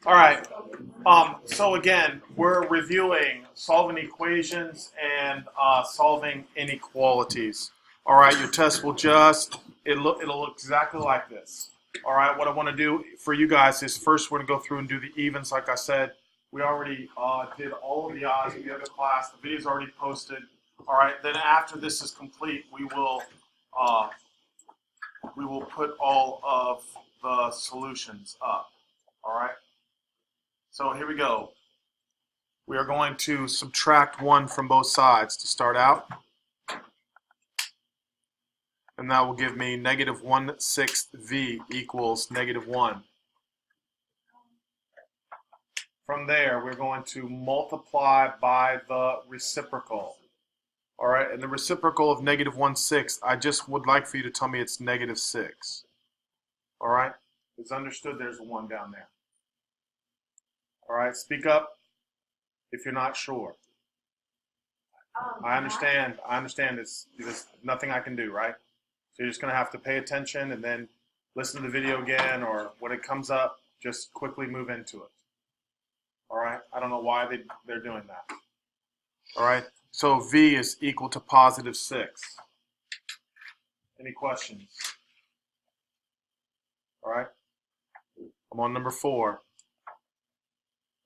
All right. So again, we're reviewing solving equations and solving inequalities. All right. Your test will it'll look exactly like this. All right. What I want to do for you guys is first we're going to go through and do the evens. Like I said, we already did all of the odds in the other class. The video's already posted. All right. Then after this is complete, we will put all of the solutions up. All right. So here we go. We are going to subtract 1 from both sides to start out. And that will give me negative 1/6 v equals negative 1. From there, we're going to multiply by the reciprocal. All right, and the reciprocal of negative 1/6, I just would like for you to tell me it's negative 6. All right, it's understood there's a 1 down there. All right, speak up if you're not sure. I understand. There's nothing I can do, right? So you're just going to have to pay attention and then listen to the video again, or when it comes up, just quickly move into it. All right? I don't know why they're doing that. All right? So v is equal to positive 6. Any questions? All right? I'm on number 4.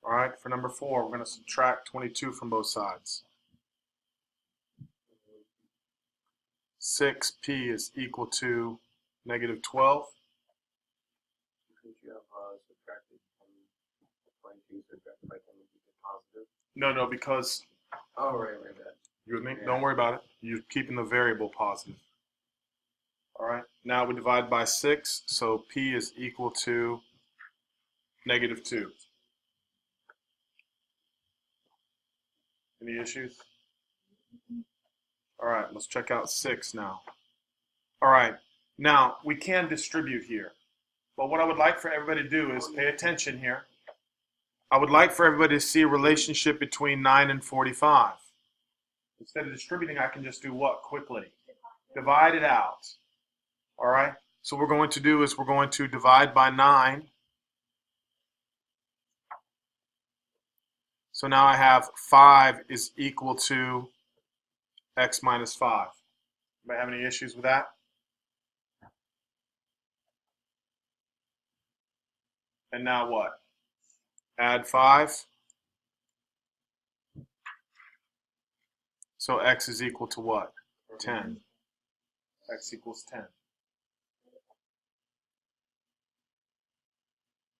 All right, for number 4, we're going to subtract 22 from both sides. 6p is equal to negative 12. Could you have subtracted 22 subtracted by 10 would be positive? No, because... Oh, right. You with me? Yeah. Don't worry about it. You're keeping the variable positive. All right, now we divide by 6, so p is equal to negative 2. Any issues? All right, let's check out 6 now. All right, now we can distribute here. But what I would like for everybody to do is pay attention here. I would like for everybody to see a relationship between 9 and 45. Instead of distributing, I can just do what quickly? Divide it out. All right, so what we're going to do is we're going to divide by 9. So now I have 5 is equal to x minus 5. Anybody have any issues with that? And now what? Add 5. So x is equal to what? 10. X equals 10.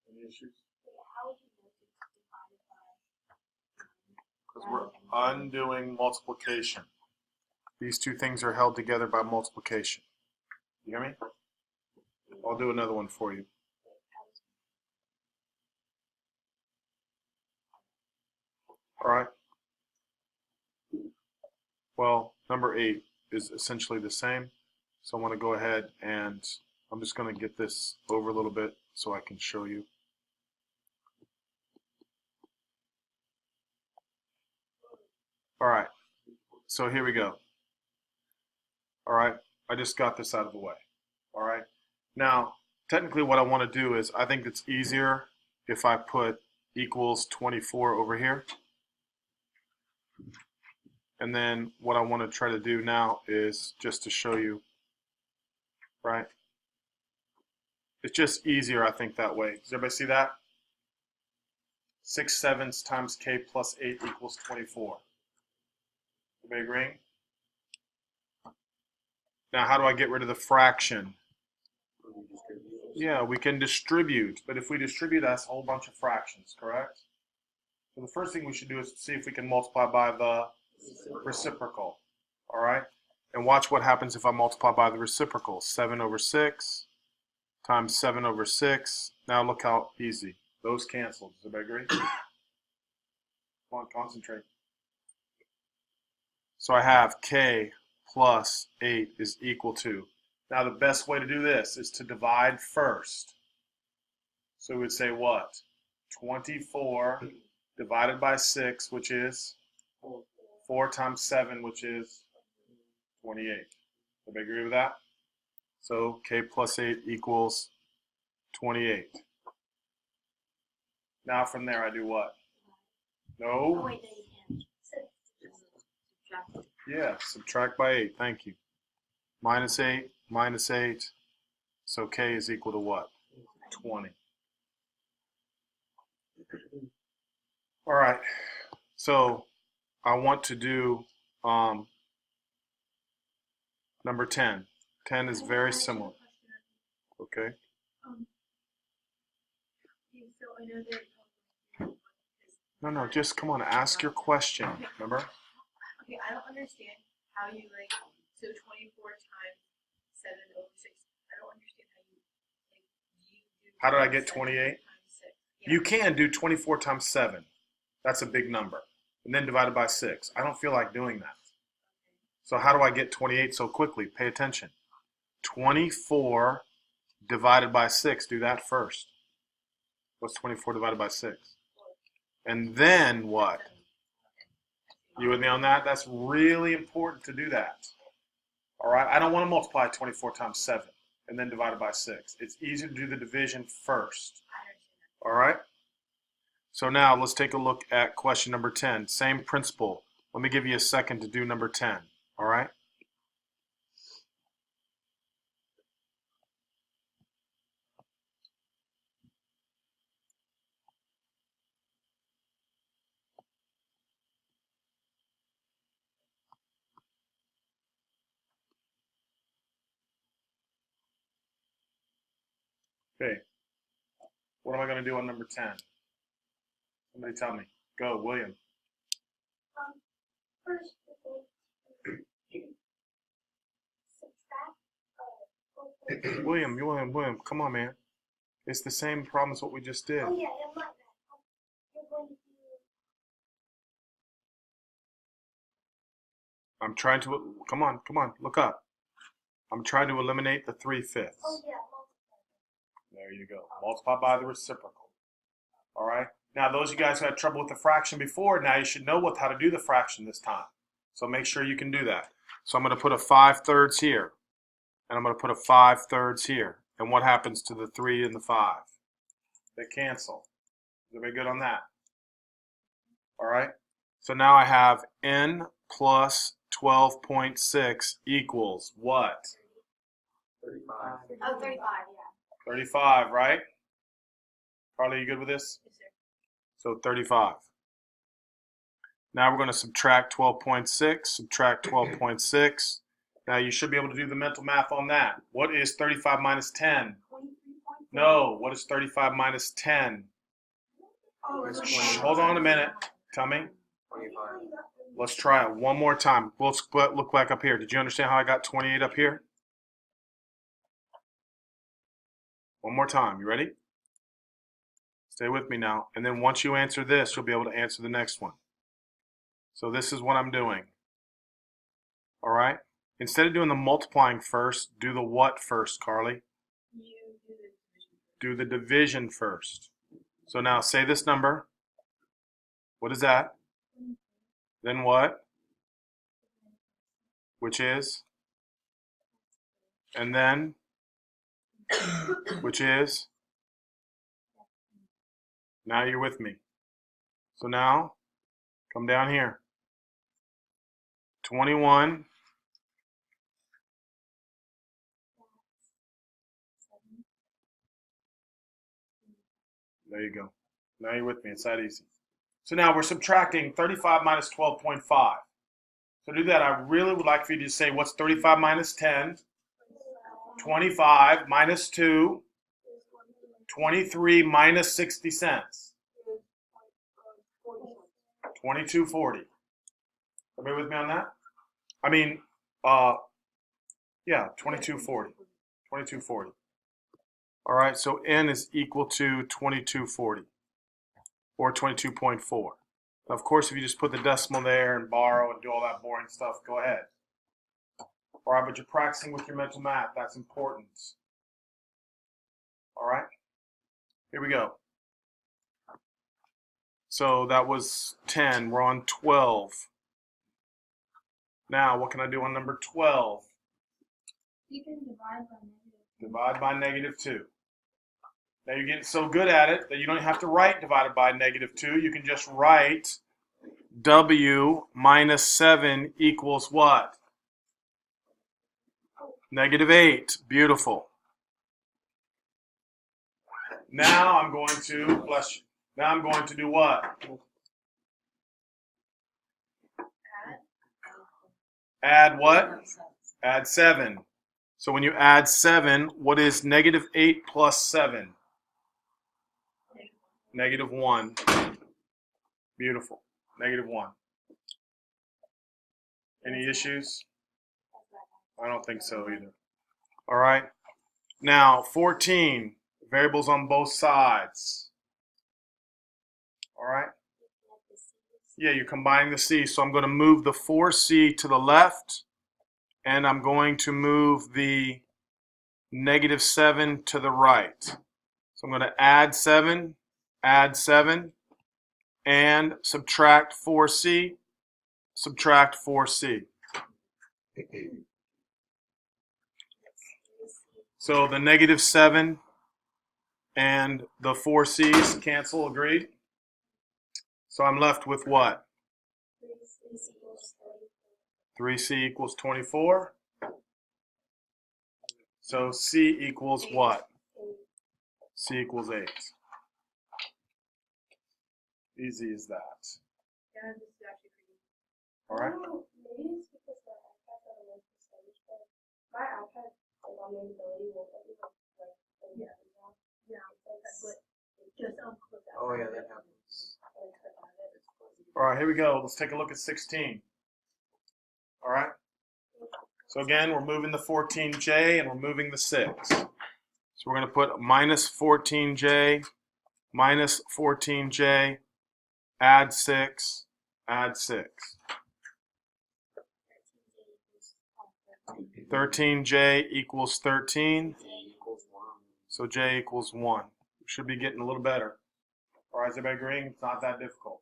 Any issues? Because we're undoing multiplication. These two things are held together by multiplication. You hear me? I'll do another one for you. All right. Well, number 8 is essentially the same. So I want to go ahead and I'm just going to get this over a little bit so I can show you. All right. So here we go. All right. I just got this out of the way. All right. Now, technically what I want to do is I think it's easier if I put equals 24 over here. And then what I want to try to do now is just to show you, right? It's just easier, I think, that way. Does everybody see that? 6/7 times k plus 8 equals 24. Everybody agreeing? Now, how do I get rid of the fraction? Yeah, we can distribute, but if we distribute, that's a whole bunch of fractions, correct? So the first thing we should do is see if we can multiply by the reciprocal. All right? And watch what happens if I multiply by the reciprocal. 7 over 6 times 7 over 6. Now look how easy. Those cancel. Does everybody agree? Come on, concentrate. So I have k plus 8 is equal to. Now the best way to do this is to divide first. So we would say what? 24 divided by 6, which is 4 times 7, which is 28. Everybody agree with that? So k plus 8 equals 28. Now from there I do what? Oh, No. wait, no, you can't. Subtract. Yeah, subtract by 8. Thank you. Minus 8, minus 8. So k is equal to what? 20. All right. So I want to do number 10. 10 is very similar. Okay. So I know that. No, just come on, ask your question. Remember? Okay, I don't understand how you like. So 24 times 7 over 6. I don't understand how you like. Do you How did I get 7 28? times 6? Yeah. You can do 24 times 7. That's a big number. And then divided by 6. I don't feel like doing that. So how do I get 28 so quickly? Pay attention. 24 divided by 6. Do that first. What's 24 divided by 6? And then what? You with me on that? That's really important to do that. All right? I don't want to multiply 24 times 7 and then divide it by 6. It's easier to do the division first. All right? So now let's take a look at question number 10. Same principle. Let me give you a second to do number 10. All right? Okay. What am I going to do on number 10? Somebody tell me. Go, William. First, subtract. William, come on, man. It's the same problem as what we just did. Oh yeah, my bad. You're going to do. I'm trying to, come on, look up. I'm trying to eliminate the 3/5. Oh yeah, There you go. Multiply by the reciprocal. All right. Now, those of you guys who had trouble with the fraction before, now you should know how to do the fraction this time. So make sure you can do that. So I'm going to put a 5/3 here, and I'm going to put a 5/3 here. And what happens to the 3 and the 5? They cancel. Is everybody good on that? All right. So now I have n plus 12.6 equals what? 35. Oh, 35, yeah. 35, right? Carly, you good with this? Yes, sir. So 35. Now we're going to subtract 12.6, subtract 12.6. Now you should be able to do the mental math on that. What is 35 minus 10? 23.4. No, what is 35 minus 10? Oh, It's Shh, 20. hold on a minute. Tell me. 25. Let's try it one more time. Let's look back up here. Did you understand how I got 28 up here? One more time. You ready? Stay with me now. And then once you answer this, you'll be able to answer the next one. So this is what I'm doing. All right? Instead of doing the multiplying first, do the what first, Carly? You do the division. Do the division first. So now say this number. What is that? Then what? Which is? And then? Which is? Now you're with me. So now, come down here. 21. There you go. Now you're with me. It's that easy. So now we're subtracting 35 minus 12.5. So to do that, I really would like for you to say, what's 35 minus 10? 25 minus 2. 23 minus 60 cents. 22.40. Everybody with me on that? I mean, yeah, 22.40. 22.40. All right, so n is equal to 22.40 or 22.4. Of course, if you just put the decimal there and borrow and do all that boring stuff, go ahead. All right, but you're practicing with your mental math. That's important. All right, here we go. So that was 10. We're on 12. Now, what can I do on number 12? You can divide by negative. Divide by negative 2. Now you're getting so good at it that you don't have to write divided by -2. You can just write W minus 7 equals what? -8. Beautiful. Now I'm going to, bless you. Now I'm going to do what? Add what? Add 7. So when you add 7, what is -8 plus 7? -1. Beautiful. -1. Any issues? I don't think so either. All right. Now, 14. Variables on both sides. All right. Yeah, you're combining the c. So I'm going to move the 4c to the left, and I'm going to move the -7 to the right. So I'm going to add 7, and subtract 4c, subtract 4c. So the -7 and the 4c's cancel, agreed? So I'm left with what? 3c equals 24. So c equals what? C equals 8. Easy as that. Yeah, this is actually pretty. All right. Maybe it's because the iPad got a low percentage, but my iPad, like on the ability, won't let me Yeah. Yeah, that's what, just unclip that. Oh yeah, that happens. All right, here we go. Let's take a look at 16. All right. So again, we're moving the 14j and we're moving the 6. So we're going to put minus 14j, add 6, add 6. 13j equals 13. So j equals 1. We should be getting a little better. All right, is everybody agreeing? It's not that difficult.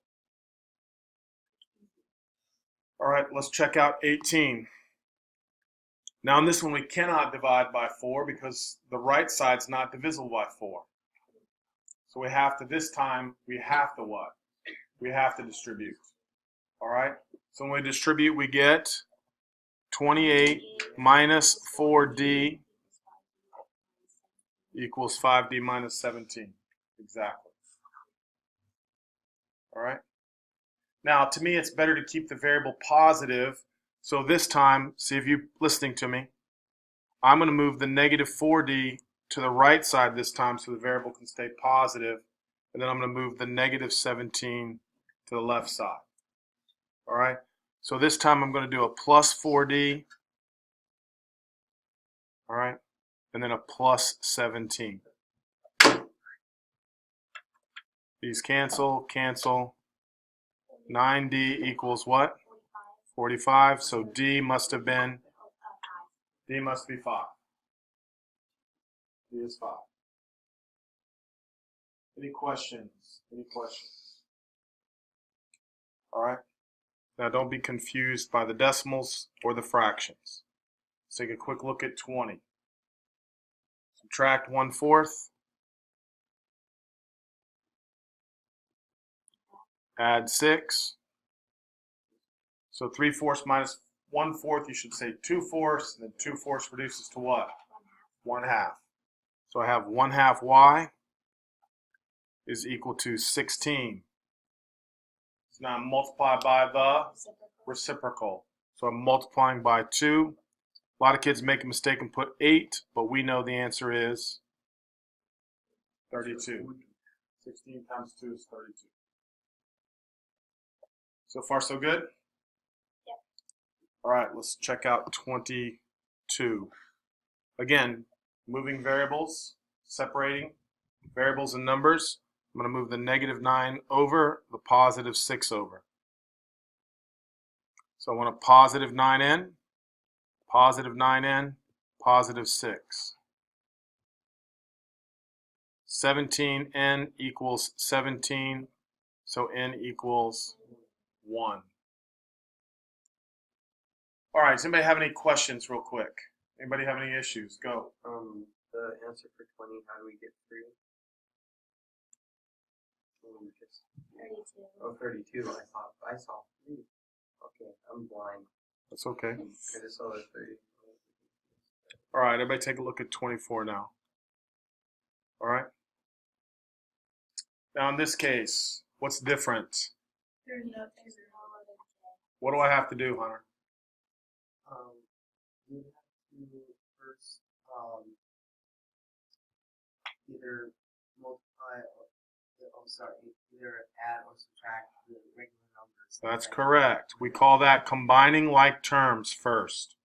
All right, let's check out 18. Now in this one we cannot divide by 4 because the right side's not divisible by 4. So we have to, this time, we have to what? We have to distribute. All right, so when we distribute we get 28 minus 4d equals 5d minus 17. Exactly. All right. Now, to me, it's better to keep the variable positive. So this time, see if you're listening to me, I'm going to move the -4d to the right side this time so the variable can stay positive. And then I'm going to move the -17 to the left side. All right. So this time I'm going to do a plus 4d. All right. And then a plus 17. These cancel, cancel. 9d equals what? 45. So d must have been, d must be 5. D is 5. Any questions? Any questions? All right. Now don't be confused by the decimals or the fractions. Let's take a quick look at 20. Subtract 1/4. Add 6. So 3/4 minus 1/4, you should say 2/4, and then 2/4 reduces to what? 1/2. So I have 1/2 y is equal to 16. So now I'm multiplied by the reciprocal. So I'm multiplying by 2. A lot of kids make a mistake and put 8, but we know the answer is 32. 16 times 2 is 32. So far, so good? Yep. All right, let's check out 22. Again, moving variables, separating variables and numbers. I'm going to move the -9 over, the positive 6 over. So I want a positive 9n, positive 9n, positive 6. 17n equals 17, so n equals 1. All right, does anybody have any questions real quick? Anybody have any issues? Go. The answer for 20, how do we get 3? just 32. oh 32. I saw 3. Okay, I'm blind. That's okay. I just saw the 30. All right, everybody take a look at 24 now. All right. Now in this case, what's different? There's no There's smaller than 10. What do I have to do, Hunter? You have to first either multiply either add or subtract the regular numbers. That's correct. We call that combining like terms first.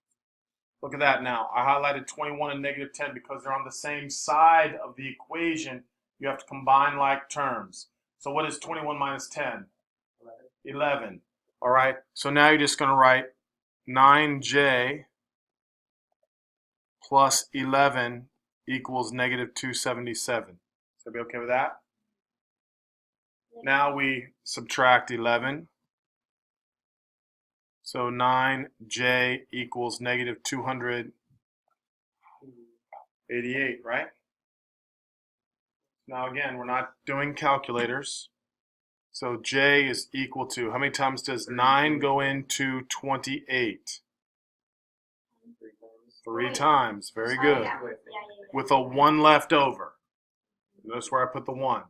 Look at that now. I highlighted 21 and negative 10 because they're on the same side of the equation. You have to combine like terms. So what is 21 minus 10? 11. All right. So now you're just going to write 9j plus 11 equals negative 277. So be okay with that? Now we subtract 11. So 9j equals negative 288, right? Now again, we're not doing calculators. So j is equal to, how many times does 9 go into 28? 3 times. Very good. Yeah. With a 1 left over. Notice where I put the 1.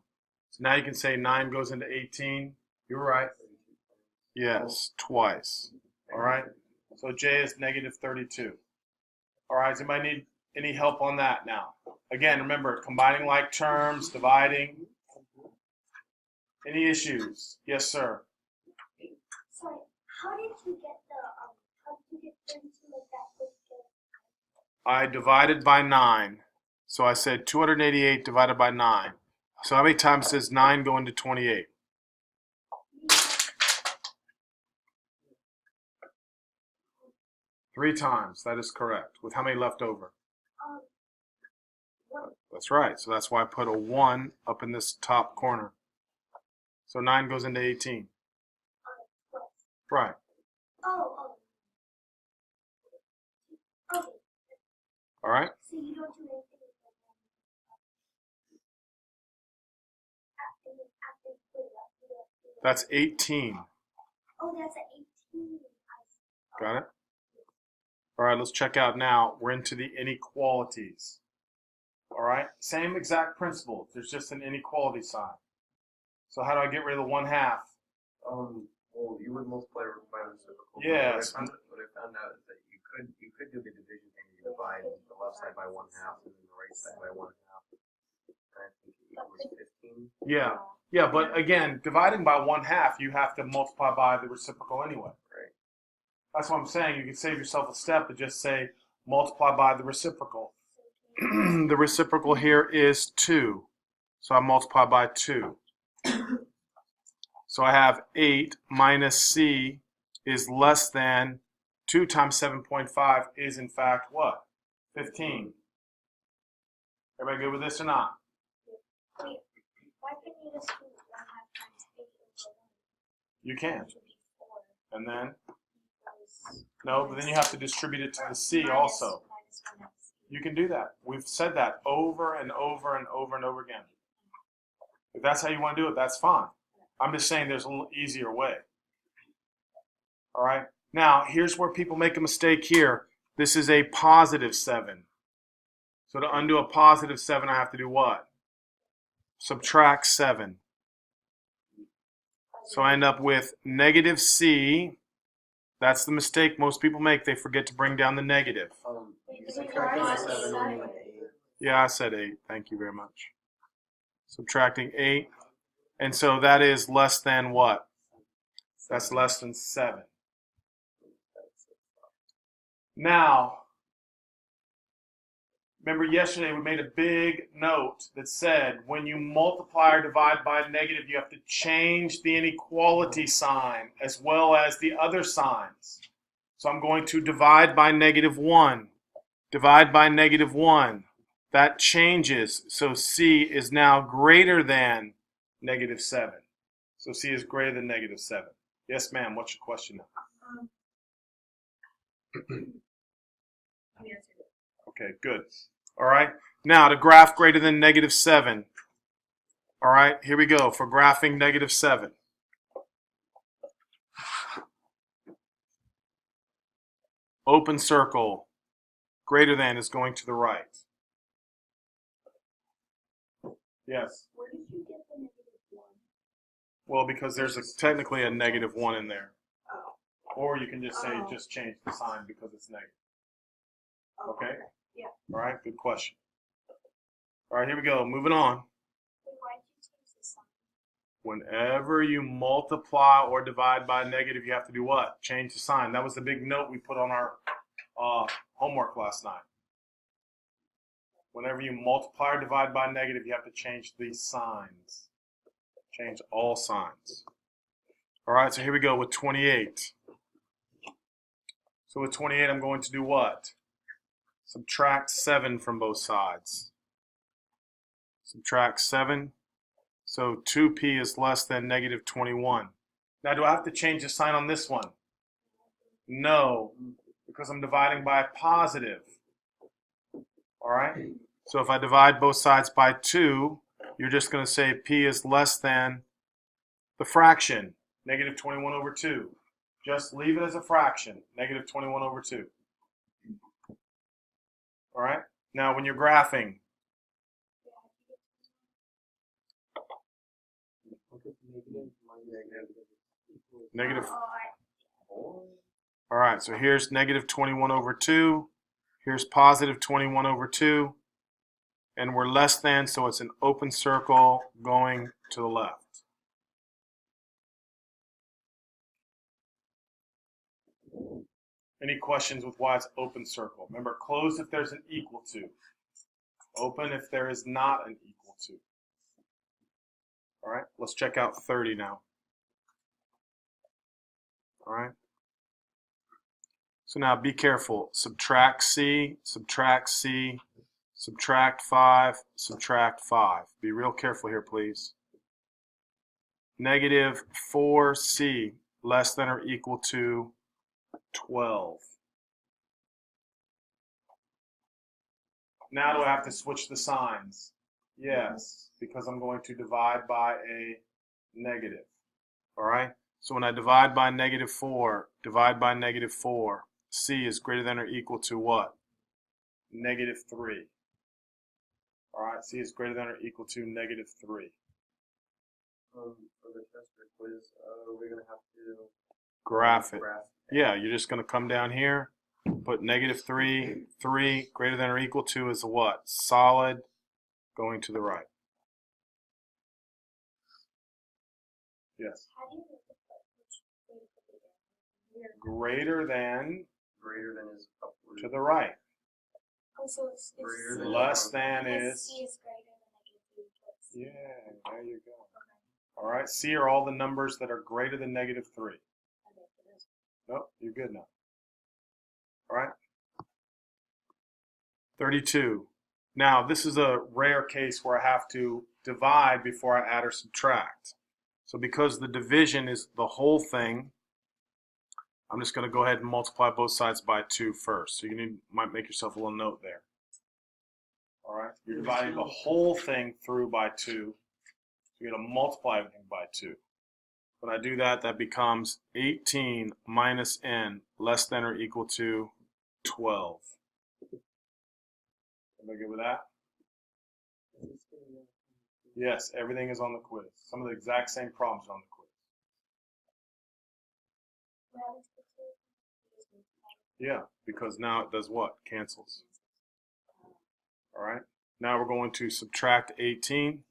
So now you can say 9 goes into 18. You're right. Yes, twice. All right. So j is negative 32. All right. Does anybody need any help on that now? Again, remember, combining like terms, dividing. Any issues? Yes, sir. Sorry, how did you get 32 like that? I divided by 9. So I said 288 divided by 9. So how many times does 9 go into 28? 3 times. That is correct. With how many left over? That's right. So that's why I put a 1 up in this top corner. So 9 goes into 18. Right. Oh. Okay. All right. So you don't do anything with that. After you put it up, you don't do it. That's 18. Oh, that's an 18. Got it? All right, let's check out now. We're into the inequalities. All right, same exact principle. There's just an inequality sign. So how do I get rid of the 1/2? Well, you would multiply by the reciprocal. Yes. What I found out is that you could do the division thing. You divide the left side by 1/2 and then the right side by 1/2. And I think it equals 15. Yeah, but again, dividing by 1/2, you have to multiply by the reciprocal anyway. Right. That's what I'm saying. You can save yourself a step and just say multiply by the reciprocal. The reciprocal here is 2. So I multiply by 2. So I have 8 minus c is less than 2 times 7.5 is in fact what? 15. Everybody good with this or not? Wait, why couldn't you just do 1/2 times 8 over 1? You can. Which would be 4. And then? Equals No, but then you have to distribute it to the c also. minus 1 of c. You can do that. We've said that over and over and over and over again. If that's how you want to do it, that's fine. I'm just saying there's a little easier way. All right. Now, here's where people make a mistake here. This is a positive 7. So to undo a positive 7, I have to do what? Subtract 7. So I end up with negative c. That's the mistake most people make. They forget to bring down the negative. You subtracting the 7 only with 8. Yeah, I said 8. Thank you very much. Subtracting 8. And so that is less than what? That's less than 7. Now, remember yesterday we made a big note that said when you multiply or divide by negative, you have to change the inequality sign as well as the other signs. So I'm going to divide by negative 1. Divide by negative 1. That changes. So c is now greater than negative 7. So c is greater than negative 7. Yes, ma'am. What's your question now? We answered it. Okay, good. All right. Now, to graph greater than negative 7. All right, here we go for graphing -7. Open circle, greater than is going to the right. Yes. Where did you get the -1? Well, because there's technically a -1 in there. Oh. Or you can just say, Oh. just change the sign because it's negative. Oh, Okay? Yeah. All right, good question. All right, here we go. Moving on. Then why did you change the sign? Whenever you multiply or divide by negative, you have to do what? Change the sign. That was the big note we put on our homework last night. Whenever you multiply or divide by negative, you have to change these signs. Change all signs. All right, so here we go with 28. So with 28, I'm going to do what? Subtract 7 from both sides. Subtract 7. So 2p is less than -21. Now, do I have to change the sign on this one? No, because I'm dividing by a positive. All right? So if I divide both sides by 2, you're just going to say p is less than the fraction, -21/2. Just leave it as a fraction, -21/2. All right? Now, when you're graphing, negative. All right, so here's -21/2. Here's +21/2. And we're less than, so it's an open circle going to the left. Any questions with why it's open circle? Remember, closed if there's an equal to. Open if there is not an equal to. All right, let's check out 30 now. All right. So now be careful. Subtract C, subtract C, subtract 5, subtract 5. Be real careful here, please. -4C less than or equal to 12. Now do I have to switch the signs? Yes, because I'm going to divide by a negative. All right? So when I divide by -4, divide by -4, C is greater than or equal to what? -3. All right, C is greater than or equal to -3. For the test or quiz, we're gonna have to Graph it. Yeah, you're just going to come down here, put -3, 3 greater than or equal to is a what? Solid going to the right. Yes. How do you make the which way to put it in? Here. Greater than Greater than is upward. to the right. Oh, so it's Greater C. than Less than Because is. C is greater than -3. What's Yeah, there you go. All right, C are all the numbers that are greater than -3. okay, it is. Nope, you're good now. All right. 32. Now, this is a rare case where I have to divide before I add or subtract. So because the division is the whole thing, I'm just going to go ahead and multiply both sides by 2 first. So you might make yourself a little note there. All right, you're dividing the whole thing through by 2. So you're going to multiply everything by 2. When I do that, that becomes 18 minus n less than or equal to 12. Everybody good with that? Yes, everything is on the quiz. Some of the exact same problems are on the quiz. What happens to the 2? Yeah, because now it does what? Cancels. All right. Now we're going to subtract 18.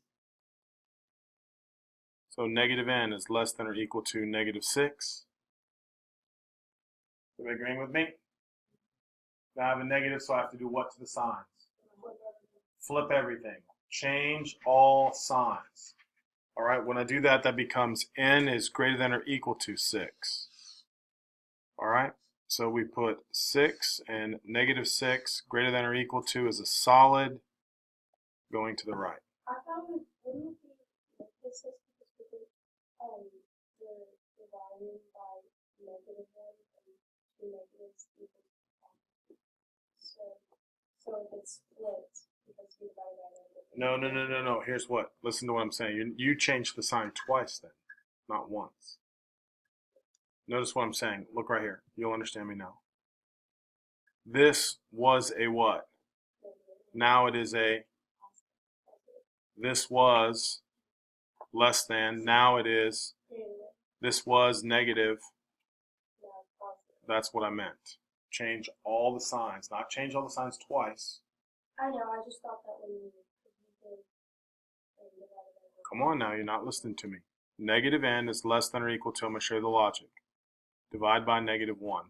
So -n is less than or equal to -6. Are you agreeing with me? Now I have a negative, so I have to do what to the signs? Flip everything. Change all signs. All right, when I do that, that becomes n is greater than or equal to 6. All right, so we put 6 and -6 greater than or equal to is a solid going to the right. I found it wouldn't be this is because the dividing by -1 and 2 negatives equals 1. So if it's split because you divide by No. Here's what. Listen to what I'm saying. You changed the sign twice then, not once. Notice what I'm saying. Look right here. You'll understand me now. This was a what? Now it is a, this was less than, now it is, this was negative. That's what I meant. Change all the signs, not change all the signs twice. I know, I just thought that when you Come on now, you're not listening to me. Negative n is less than or equal to, I'm going to show you the logic. Divide by negative 1.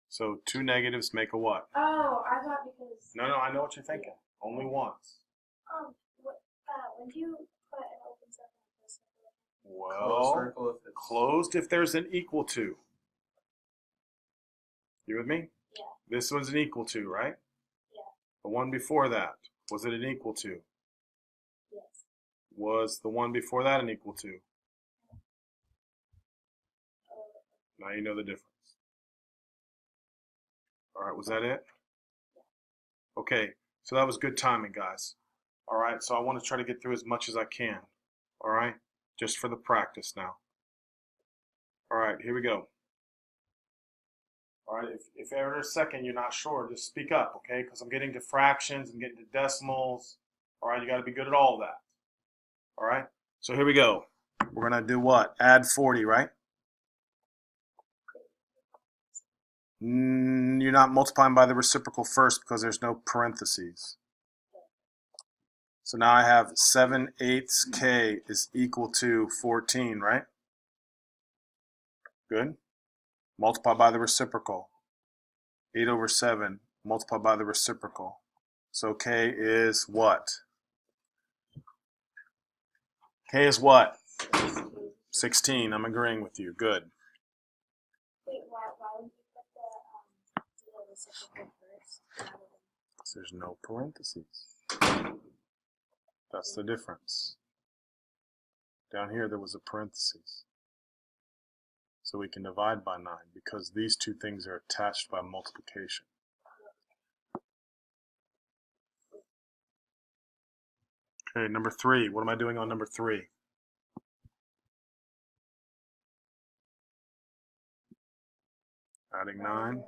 So 2 negatives make a what? Oh, I thought because... No, I know what you're thinking. Only once. When do you put an open circle in this circle? Well, circle if it's closed if there's an equal to. You with me? Yeah. This one's an equal to, right? Yeah. The one before that, was it an equal to? Yes. Was the one before that an equal to? Now you know the difference. All right, was that it? Okay, so that was good timing, guys. All right, so I want to try to get through as much as I can. All right, just for the practice now. All right, here we go. All right, if ever in a second you're not sure, just speak up, okay? Because I'm getting to fractions, I'm getting to decimals. All right, you got to be good at all of that. All right, so here we go. We're going to do what? Add 40, right? You're not multiplying by the reciprocal first because there's no parentheses. So now I have 7/8 k is equal to 14, right? Good. Multiply by the reciprocal. 8 over 7, multiply by the reciprocal. So k is what? K is what? 16. I'm agreeing with you. Good. Wait, why would you put the reciprocal first? Because there's no parentheses. That's the difference. Down here there was a parentheses. So we can divide by 9 because these two things are attached by multiplication. Okay, number 3. What am I doing on number 3? Adding 9.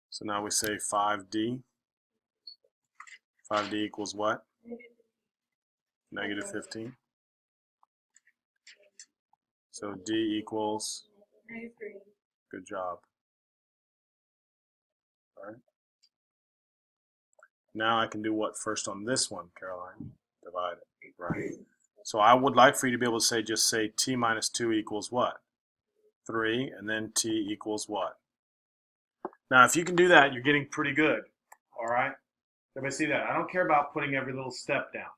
So now we say 5d. 5d equals what? Negative 15. So d equals, good job. All right. Now I can do what first on this one, Caroline? Divide it, right? So I would like for you to be able to say, just say t minus 2 equals what? 3, and then t equals what? Now if you can do that, you're getting pretty good, all right? Everybody see that? I don't care about putting every little step down.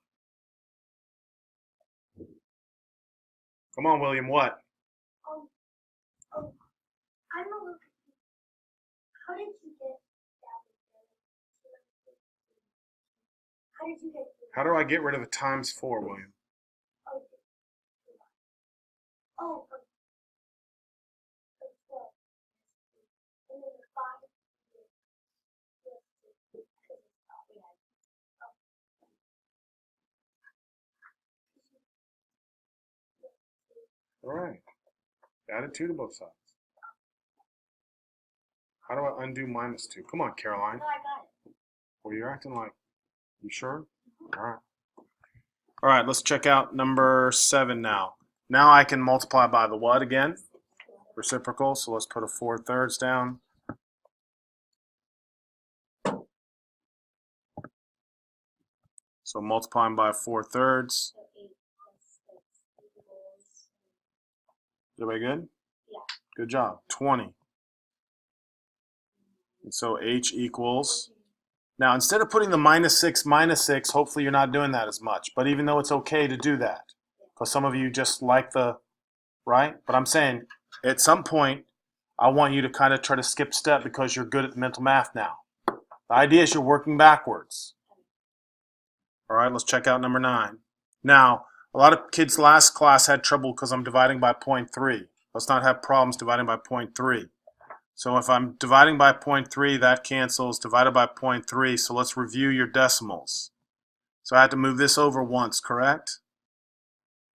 Come on, William, what? I'm a little confused. How did you get that? How did you get that? How do I get rid of the times 4, William? Oh, and then the 5. All right. Added 2 to both sides. How do I undo minus 2? Come on, Caroline. No, I got it. Well, you're acting like, you sure? All right. All right, let's check out number 7 now. Now I can multiply by the what again? Reciprocal, so let's put a 4/3 down. So multiplying by 4/3. So 8 plus 6 equals... Everybody good? Yeah. Good job. 20. And so h equals... Now, instead of putting the minus 6, hopefully you're not doing that as much. But even though it's okay to do that, because some of you just like the, right? But I'm saying, at some point, I want you to kind of try to skip step because you're good at mental math now. The idea is you're working backwards. All right, let's check out number 9. Now, a lot of kids last class had trouble because I'm dividing by 0.3. Let's not have problems dividing by 0.3. So if I'm dividing by 0.3, that cancels, divided by 0.3. So let's review your decimals. So I have to move this over once, correct?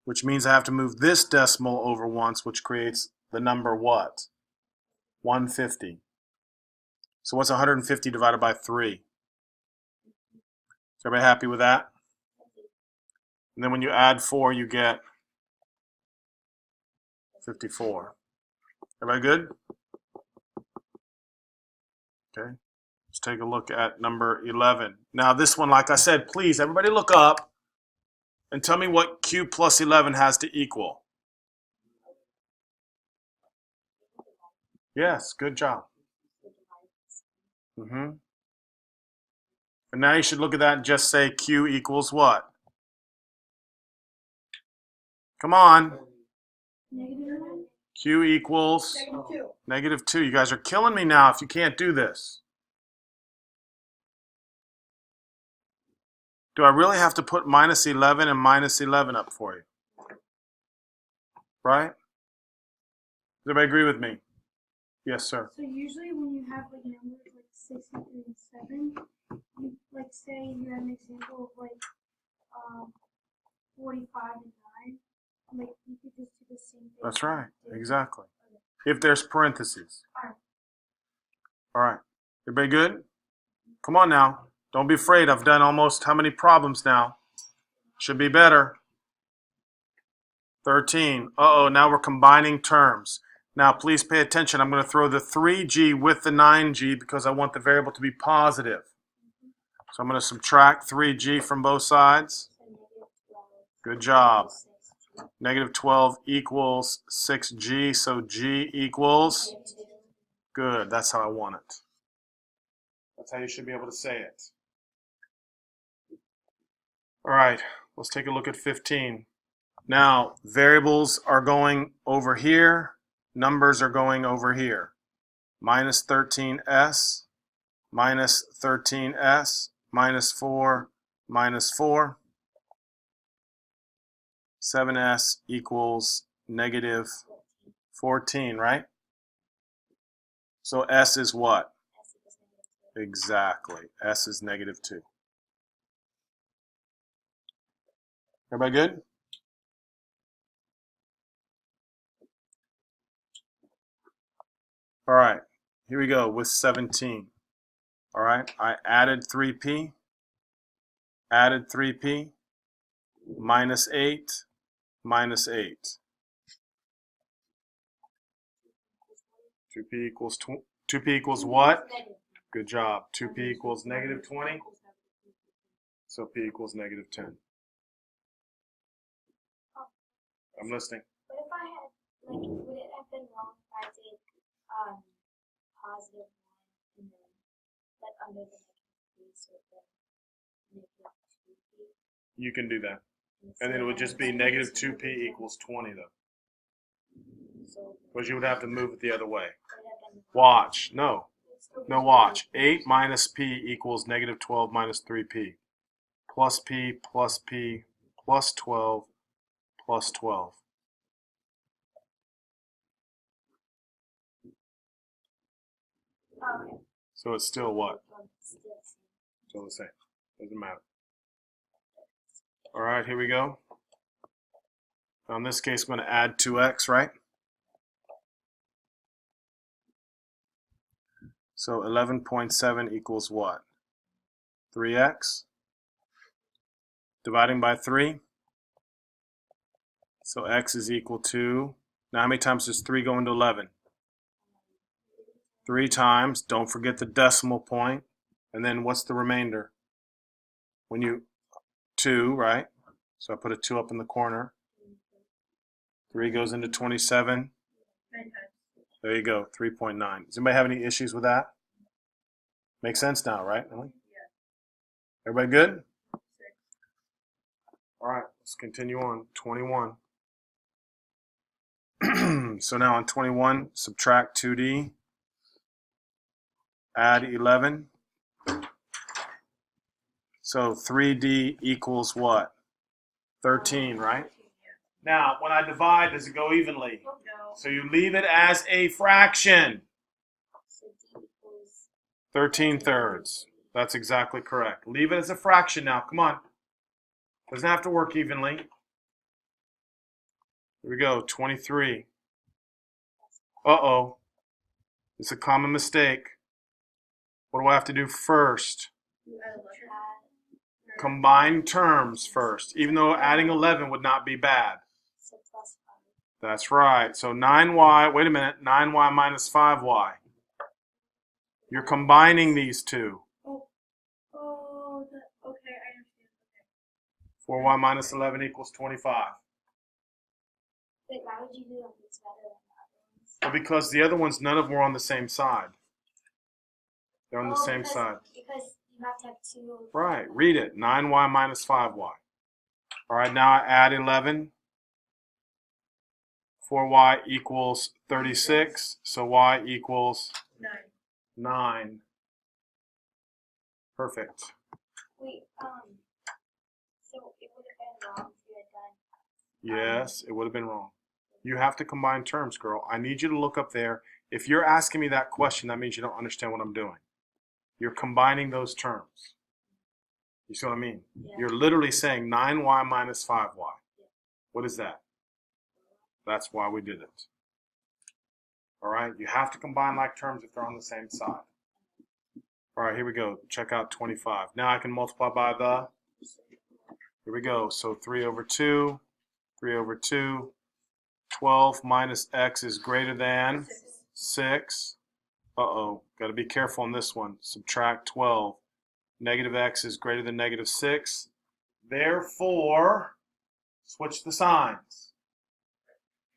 Which means I have to move this decimal over once, which creates the number what? 150. So what's 150 divided by 3? Is everybody happy with that? And then when you add 4, you get 54. Everybody good? Okay. Let's take a look at number 11. Now this one, like I said, please, everybody look up and tell me what q plus 11 has to equal. Yes, good job. And now you should look at that and just say q equals what? Come on. Q equals -2. You guys are killing me now if you can't do this. Do I really have to put -11 and -11 up for you? Right? Does everybody agree with me? Yes, sir. So usually when you have like numbers like 63 and 7, you like say you have an example of like 45 and 9. Like you could just do the same thing. That's right. Exactly. If there's parentheses. All right. Everybody good? Come on now. Don't be afraid. I've done almost how many problems now? Should be better. 13. Uh-oh, now we're combining terms. Now, please pay attention. I'm going to throw the 3g with the 9g because I want the variable to be positive. So I'm going to subtract 3g from both sides. Good job. -12 equals 6g, so g equals? Good, that's how I want it. That's how you should be able to say it. All right, let's take a look at 15. Now, variables are going over here. Numbers are going over here. -13s, -13s, -4, -4. 7s equals -14, right? So s is what? Exactly. S is -2. Everybody good? All right, here we go with 17. All right, I added 3p, -8, -8. 2p equals 2p equals what? Good job. 2p equals -20. So p equals -10. I'm listening. What if I had like would it have been wrong if I did +1 and then like under the -3 so then make it 2p? You can do that. And then it would just be -2p equals 20 though. Because you would have to move it the other way. Watch. No. No, watch. 8 minus p equals -12 minus 3p. Plus p plus p plus 12 plus 12. So it's still what? Still the same. Doesn't matter. All right, here we go. Now in this case, I'm going to add 2x, right? So 11.7 equals what? 3x. Dividing by 3. So x is equal to, now how many times does 3 go into 11? 3 times. Don't forget the decimal point. And then what's the remainder? When you, 2, right? So I put a 2 up in the corner. 3 goes into 27. There you go, 3.9. Does anybody have any issues with that? Makes sense now, right, Emily? Yeah. Everybody good? All right, let's continue on. 21. So now on 21, subtract 2d, add 11. So 3d equals what? 13, right? Now, when I divide, does it go evenly? No. So you leave it as a fraction. 13 thirds. That's exactly correct. Leave it as a fraction now. Come on. Doesn't have to work evenly. Here we go. 23. Uh-oh. It's a common mistake. What do I have to do first? Combine terms first, even though adding 11 would not be bad. So plus 5. That's right. So 9y, wait a minute, 9y minus 5y. You're combining these two. Okay, I understand. Okay. 4y minus 11 equals 25. Wait, why would you do them this better than the other ones? Well, because the other ones, none of them were on the same side. They're on the same side. Because you have to have 2. Right, read it. 9y minus 5y. All right, now I add 11. 4y equals 36, so y equals 9. Perfect. Wait, so it would have been wrong if you had done. Yes, it would have been wrong. You have to combine terms, girl. I need you to look up there. If you're asking me that question, that means you don't understand what I'm doing. You're combining those terms. You see what I mean? Yeah. You're literally saying 9y minus 5y. Yeah. What is that? That's why we did it. All right? You have to combine like terms if they're on the same side. All right, here we go. Check out 25. Now I can multiply by the, here we go. So 3 over 2, 3 over 2. 12 minus x is greater than 6. Uh-oh, got to be careful on this one. Subtract 12. Negative x is greater than negative 6. Therefore, switch the signs.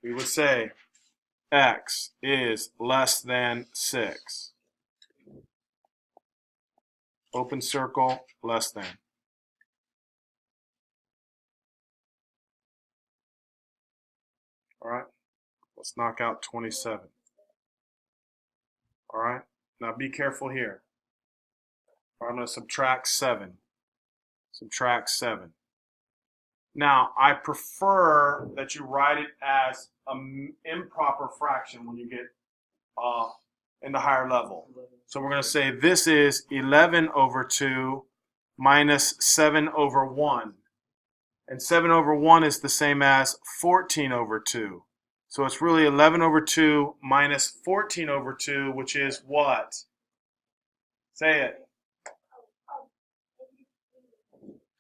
We would say x is less than 6. Open circle, less than. All right, let's knock out 27. All right, now be careful here. All right, I'm going to subtract 7. Subtract 7. Now, I prefer that you write it as an improper fraction when you get in the higher level. So we're going to say this is 11 over 2 minus 7 over 1. And 7 over 1 is the same as 14 over 2. So it's really 11 over 2 minus 14 over 2, which is what? Say it.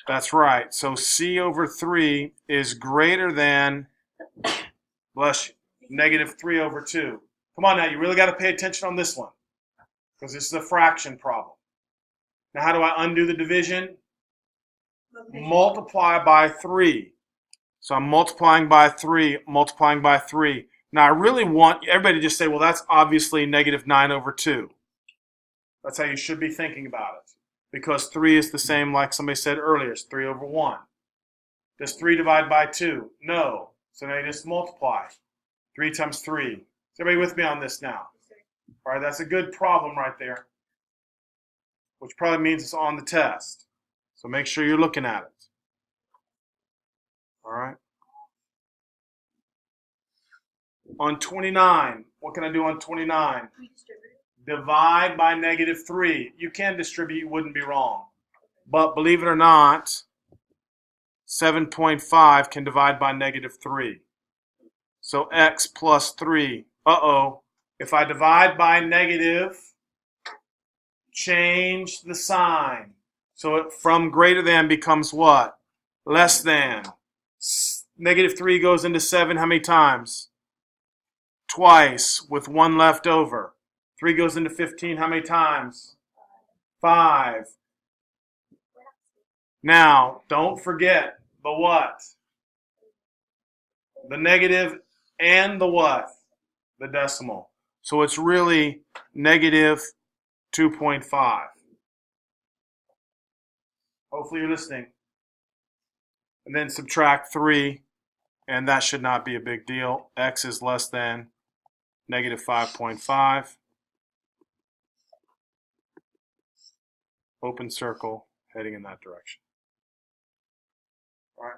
That's right. So C over 3 is greater than, bless you, negative 3 over 2. Come on now, you really got to pay attention on this one, because this is a fraction problem. Now how do I undo the division? Multiply by 3. So I'm multiplying by 3, multiplying by 3. Now I really want everybody to just say, well, that's obviously negative 9 over 2. That's how you should be thinking about it. Because 3 is the same, like somebody said earlier, it's 3 over 1. Does 3 divide by 2? No. So now you just multiply. 3 times 3. Is everybody with me on this now? All right, that's a good problem right there, which probably means it's on the test. So make sure you're looking at it. All right. On 29, what can I do on 29? Divide by negative 3. You can distribute, you wouldn't be wrong. But believe it or not, 7.5 can divide by negative 3. So x plus 3. Uh-oh. If I divide by negative, change the sign. So it from greater than becomes what? Less than. Negative 3 goes into 7 how many times? Twice, with 1 left over. 3 goes into 15 how many times? 5. Now, don't forget the what? The negative and the what? The decimal. So it's really negative 2.5. Hopefully you're listening. And then subtract 3, and that should not be a big deal. X is less than negative 5.5. Open circle, heading in that direction. All right.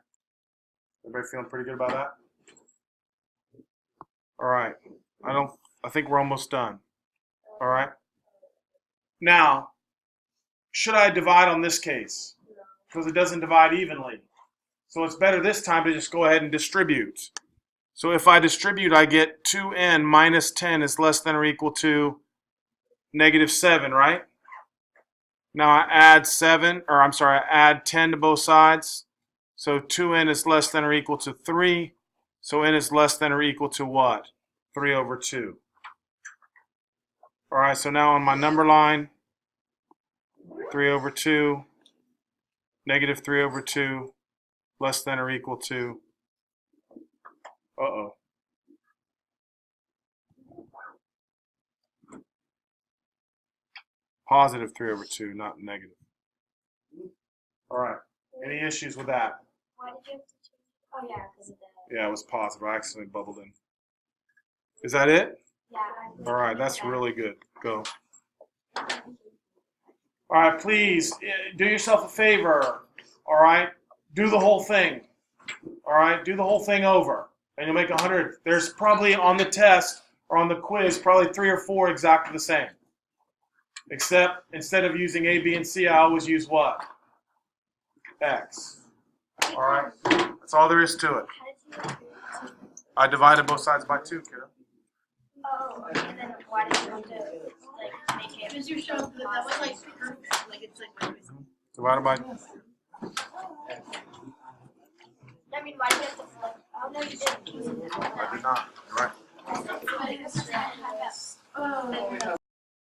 Everybody feeling pretty good about that? All right. I think we're almost done. All right. Now, should I divide on this case? Because it doesn't divide evenly. So it's better this time to just go ahead and distribute. So if I distribute, I get 2n minus 10 is less than or equal to negative 7, right? Now I add 10 to both sides. So 2n is less than or equal to 3. So n is less than or equal to what? 3 over 2. All right, so now on my number line, 3 over 2, negative 3 over 2, less than or equal to, positive 3 over 2, not negative. All right, any issues with that? Why did you have to change? Oh yeah, because of the. Yeah, it was positive. I accidentally bubbled in. Is that it? Yeah. All right, that's really good. Go. All right, please do yourself a favor. All right, do the whole thing. All right, do the whole thing over, and you'll make 100. There's probably on the test or on the quiz probably 3 or 4 exactly the same. Except instead of using A, B, and C, I always use what? X. All right, that's all there is to it. I divided both sides by 2, kiddo. Oh, okay, and then why did you have to like make it? Because you're showing that that was like perfect. Like it's like. Divided by. I mean, why did you have to flip? Oh no, you didn't. I did not. You're right. Oh.